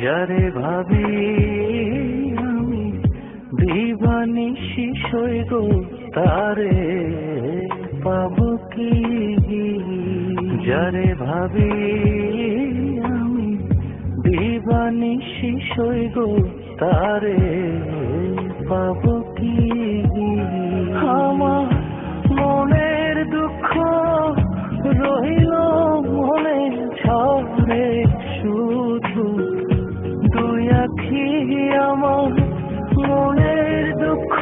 যারে ভাবি আমি দিবানিশি সইব তারে পাবো কি? যারে ভাবি আমি দিবানিশি সইব তারে পাবো কি? আমার মনের দুঃখ রইল মনে ঝরে শুধু দুই আখি। আমার মনের দুঃখ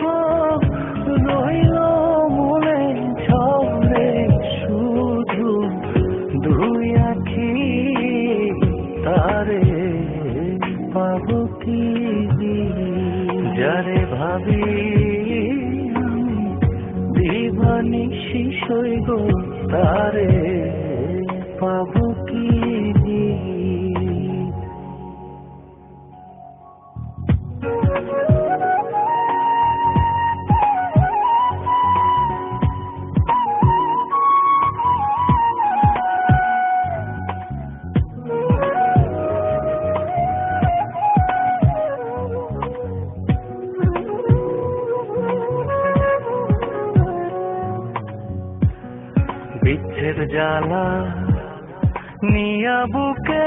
রইল মনে ঝরে শুধু দুই আখি। তারে পাবো কি? যারে ভাবি আমি দিবানিশি সইব তারে পাবো কি? বিচ্ছেদ জ্বালা নিয়া বুকে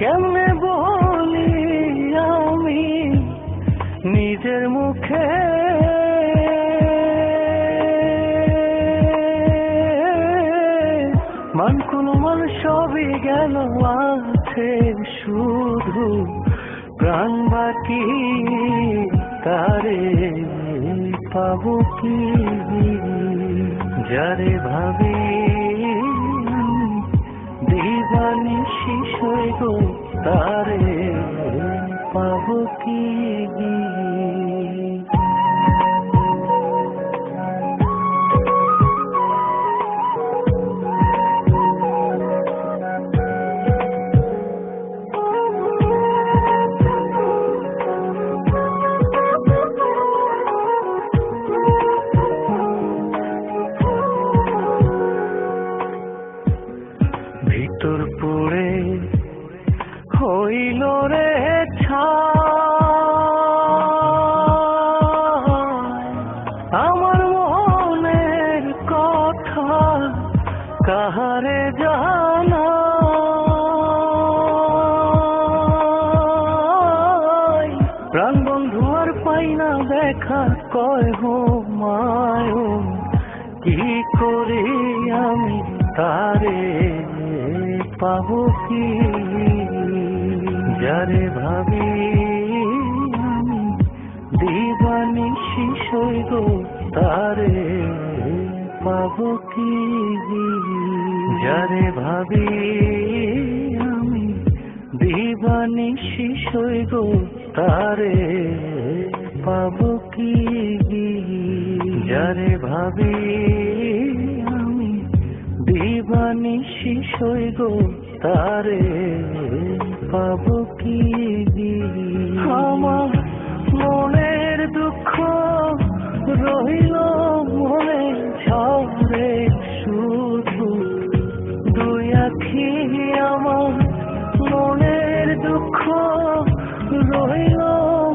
কেমনে বলি আমি নিজের মুখে। মান কোনো মান সবই গেল আছে শুধু প্রাণ বাকি। তারে পাবো কি? যারে ভাবি দিবানিশি সইব তারে পাবো কি? ভিতর পুড়ে হইল রে ছাই। আমার মনের কথা কাহারে জানাই। প্রাণ বন্ধু আর পাই না দেখা কয় হো মায়। কি করি আমি তারে পাবো কি? যারে ভাবি আমি দিবানিশি সইব তারে পাবো কি? যারে ভাবি আমি দিবানিশি সইব তারে পাবো কি? যারে ভাবি আমি দিবানিশি সইব তারে পাবো কি? আমার মনের দুঃখ রইল মনে ঝরে শুধু দুই আখি। আমার মনের দুঃখ রইল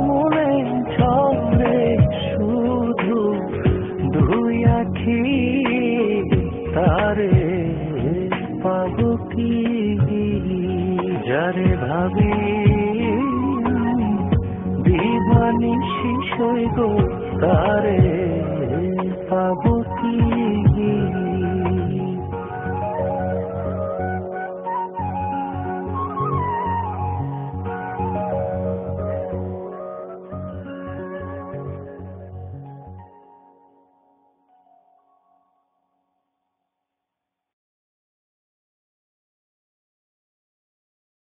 মনে ঝরে শুধু দুই আখি। তারে পাবো কি? যারে ভাবি আমি দিবানিশি সইব তারে পাবো কি?